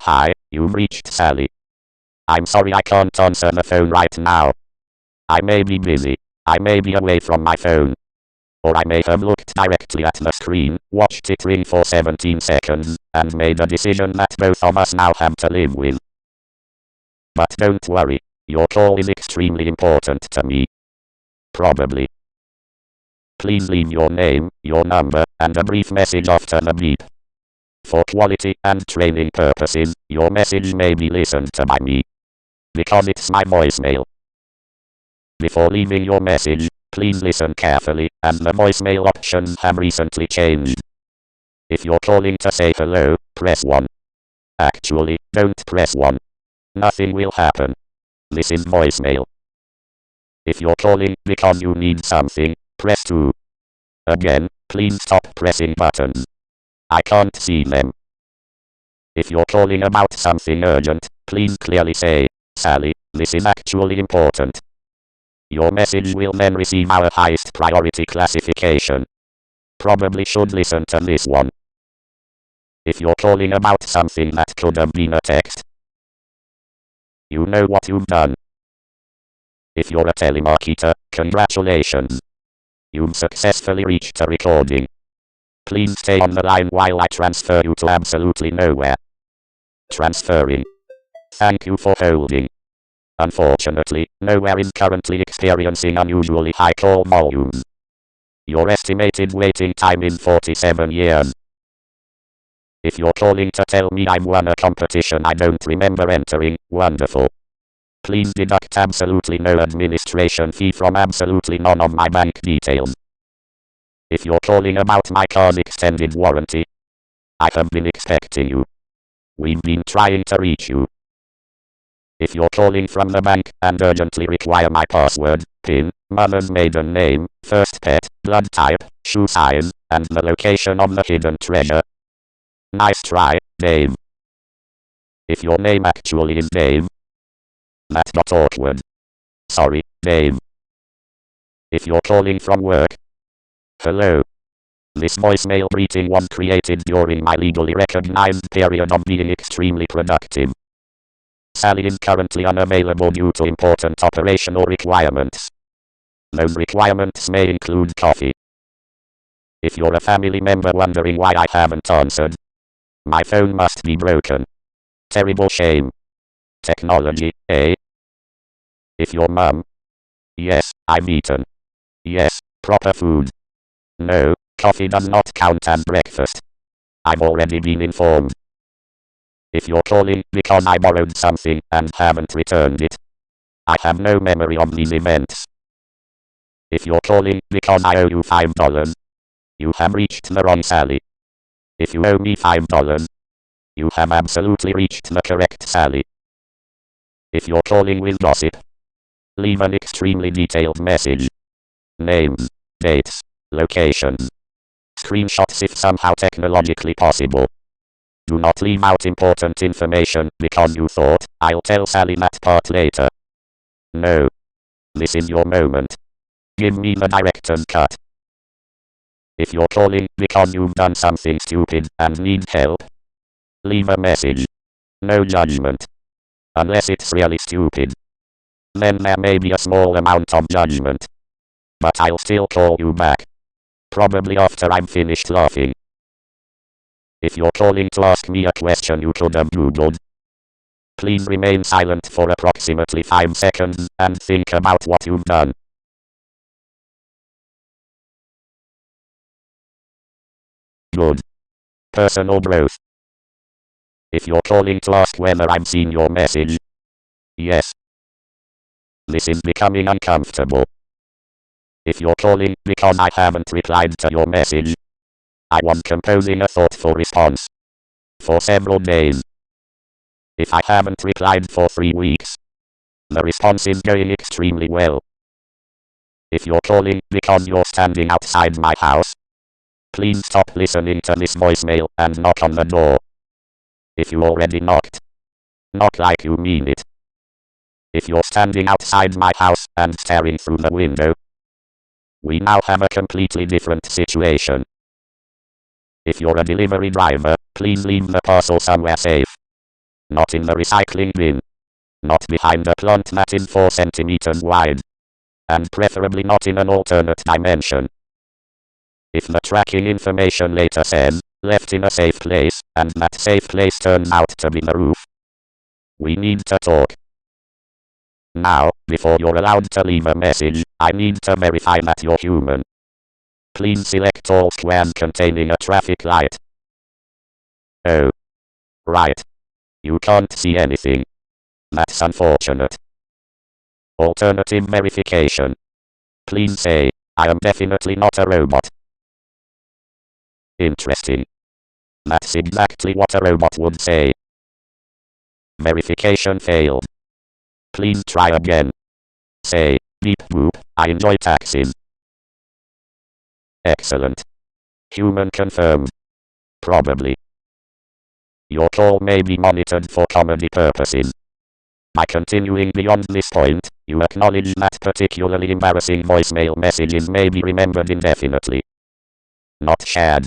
Hi, you've reached Sally. I'm sorry I can't answer the phone right now. I may be busy. I may be away from my phone. Or I may have looked directly at the screen, watched it ring for 17 seconds, and made a decision that both of us now have to live with. But don't worry, your call is extremely important to me. Probably. Please leave your name, your number, and a brief message after the beep. For quality and training purposes, your message may be listened to by me. Because it's my voicemail. Before leaving your message, please listen carefully, and the voicemail options have recently changed. If you're calling to say hello, press 1. Actually, don't press 1. Nothing will happen. This is voicemail. If you're calling because you need something, press 2. Again, please stop pressing buttons. I can't see them. If you're calling about something urgent, please clearly say, Sally, this is actually important. Your message will then receive our highest priority classification. Probably should listen to this one. If you're calling about something that could have been a text, you know what you've done. If you're a telemarketer, congratulations. You've successfully reached a recording. Please stay on the line while I transfer you to absolutely nowhere. Transferring. Thank you for holding. Unfortunately, nowhere is currently experiencing unusually high call volumes. Your estimated waiting time is 47 years. If you're calling to tell me I've won a competition I don't remember entering, wonderful. Please deduct absolutely no administration fee from absolutely none of my bank details. If you're calling about my car's extended warranty, I have been expecting you. We've been trying to reach you. If you're calling from the bank and urgently require my password, PIN, mother's maiden name, first pet, blood type, shoe size, and the location of the hidden treasure, nice try, Dave. If your name actually is Dave, that got awkward. Sorry, Dave. If you're calling from work, hello. This voicemail greeting was created during my legally recognized period of being extremely productive. Sally is currently unavailable due to important operational requirements. Those requirements may include coffee. If you're a family member wondering why I haven't answered, my phone must be broken. Terrible shame. Technology, eh? If you're mum, yes, I've eaten. Yes, proper food. No, coffee does not count as breakfast. I've already been informed. If you're calling because I borrowed something and haven't returned it, I have no memory of these events. If you're calling because I owe you $5, you have reached the wrong Sally. If you owe me $5, you have absolutely reached the correct Sally. If you're calling with gossip, leave an extremely detailed message. Names, dates, locations, screenshots if somehow technologically possible. Do not leave out important information because you thought, I'll tell Sally that part later. No. This is your moment. Give me the director's cut. If you're calling because you've done something stupid and need help, leave a message. No judgment. Unless it's really stupid. Then there may be a small amount of judgment. But I'll still call you back. Probably after I'm finished laughing. If you're calling to ask me a question you could have Googled, please remain silent for approximately 5 seconds and think about what you've done. Good. Personal growth. If you're calling to ask whether I've seen your message, yes. This is becoming uncomfortable. If you're calling because I haven't replied to your message, I was composing a thoughtful response. For several days. If I haven't replied for 3 weeks, the response is going extremely well. If you're calling because you're standing outside my house, please stop listening to this voicemail and knock on the door. If you already knocked, knock like you mean it. If you're standing outside my house and staring through the window, we now have a completely different situation. If you're a delivery driver, please leave the parcel somewhere safe. Not in the recycling bin. Not behind a plant that is 4 centimeters wide. And preferably not in an alternate dimension. If the tracking information later says, left in a safe place, and that safe place turns out to be the roof, we need to talk. Now, before you're allowed to leave a message, I need to verify that you're human. Please select all squares containing a traffic light. Oh. Right. You can't see anything. That's unfortunate. Alternative verification. Please say, I am definitely not a robot. Interesting. That's exactly what a robot would say. Verification failed. Please try again. Say, beep boop, I enjoy taxis. Excellent. Human confirmed. Probably. Your call may be monitored for comedy purposes. By continuing beyond this point, you acknowledge that particularly embarrassing voicemail messages may be remembered indefinitely. Not shared.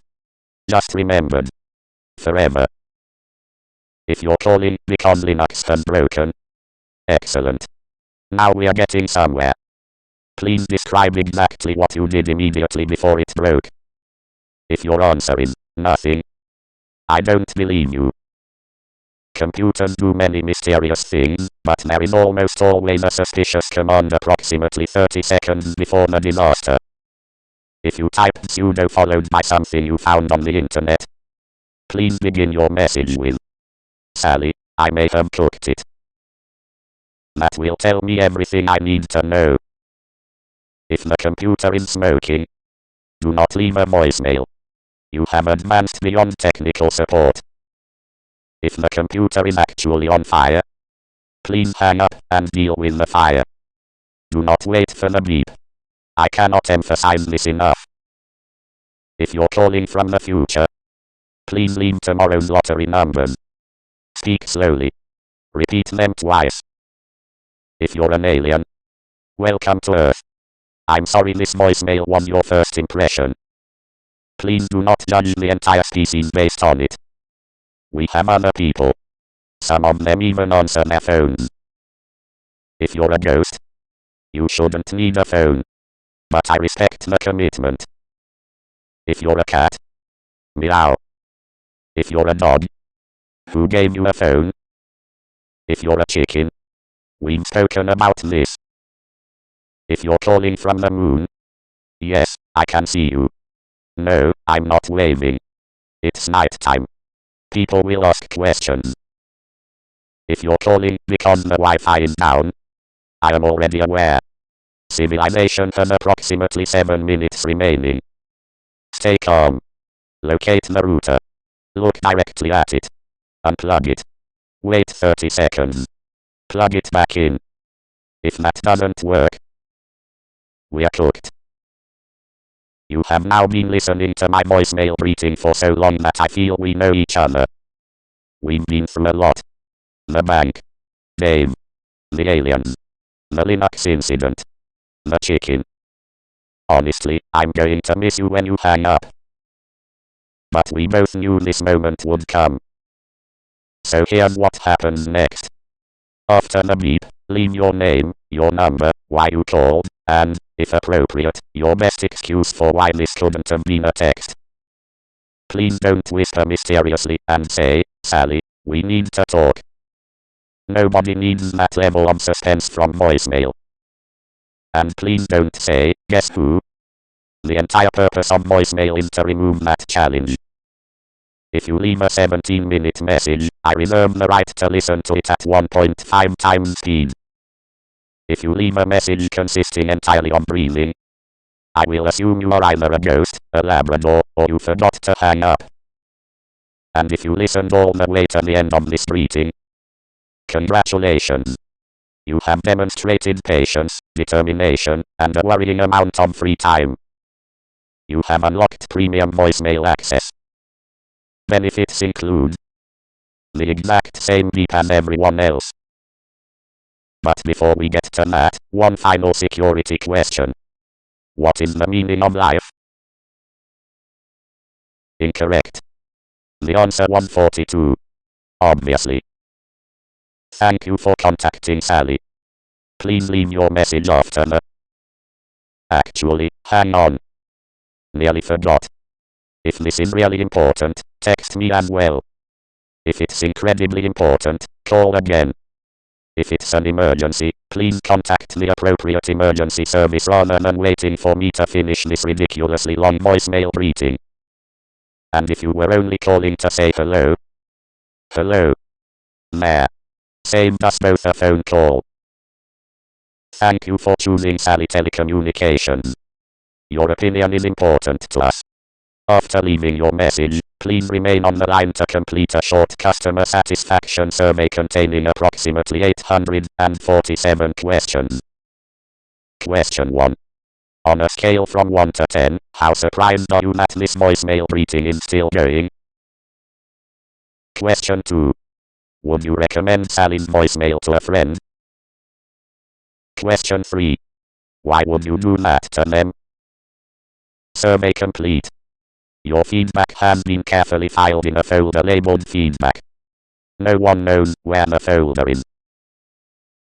Just remembered. Forever. If you're calling because Linux has broken. Excellent. Now we are getting somewhere. Please describe exactly what you did immediately before it broke. If your answer is nothing, I don't believe you. Computers do many mysterious things, but there is almost always a suspicious command approximately 30 seconds before the disaster. If you type sudo followed by something you found on the internet, please begin your message with, Sally, I may have cooked it. That will tell me everything I need to know. If the computer is smoking, do not leave a voicemail. You have advanced beyond technical support. If the computer is actually on fire, please hang up and deal with the fire. Do not wait for the beep. I cannot emphasize this enough. If you're calling from the future, please leave tomorrow's lottery numbers. Speak slowly. Repeat them twice. If you're an alien, welcome to Earth. I'm sorry this voicemail was your first impression. Please do not judge the entire species based on it. We have other people. Some of them even answer their phones. If you're a ghost, you shouldn't need a phone. But I respect the commitment. If you're a cat, meow. If you're a dog, who gave you a phone? If you're a chicken, we've spoken about this. If you're calling from the moon, yes, I can see you. No, I'm not waving. It's night time. People will ask questions. If you're calling because the Wi-Fi is down, I am already aware. Civilization has approximately 7 minutes remaining. Stay calm. Locate the router. Look directly at it. Unplug it. Wait 30 seconds. Plug it back in. If that doesn't work, we are cooked. You have now been listening to my voicemail greeting for so long that I feel we know each other. We've been through a lot. The bank. Dave. The aliens. The Linux incident. The chicken. Honestly, I'm going to miss you when you hang up. But we both knew this moment would come. So here's what happens next. After the beep, leave your name, your number, why you called, and, if appropriate, your best excuse for why this couldn't have been a text. Please don't whisper mysteriously and say, Sally, we need to talk. Nobody needs that level of suspense from voicemail. And please don't say, guess who? The entire purpose of voicemail is to remove that challenge. If you leave a 17-minute message, I reserve the right to listen to it at 1.5 times speed. If you leave a message consisting entirely of breathing, I will assume you are either a ghost, a Labrador, or you forgot to hang up. And if you listened all the way to the end of this greeting, congratulations. You have demonstrated patience, determination, and a worrying amount of free time. You have unlocked premium voicemail access. Benefits include The exact same beep as everyone else. But before we get to that, one final security question. What is the meaning of life? Incorrect. The answer 142. Obviously. Thank you for contacting Sally. Please leave your message after the... Actually, hang on. Nearly forgot. If this is really important, text me as well. If it's incredibly important, call again. If it's an emergency, please contact the appropriate emergency service rather than waiting for me to finish this ridiculously long voicemail greeting. And if you were only calling to say hello. Hello. There. Saved us both a phone call. Thank you for choosing Sally Telecommunications. Your opinion is important to us. After leaving your message, please remain on the line to complete a short customer satisfaction survey containing approximately 847 questions. Question 1. On a scale from 1 to 10, how surprised are you that this voicemail greeting is still going? Question 2. Would you recommend Sally's voicemail to a friend? Question 3. Why would you do that to them? Survey complete. Your feedback has been carefully filed in a folder labeled feedback. No one knows where the folder is.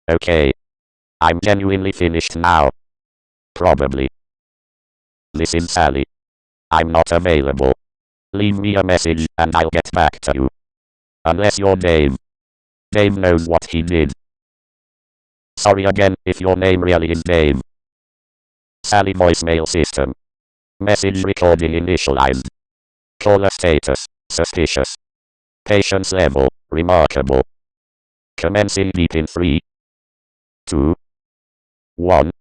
Okay. I'm genuinely finished now. Probably. This is Sally. I'm not available. Leave me a message and I'll get back to you. Unless you're Dave. Dave knows what he did. Sorry again if your name really is Dave. Sally voicemail system. Message recording initialized. Caller status, suspicious. Patience level, remarkable. Commencing beep in 3, 2, 1.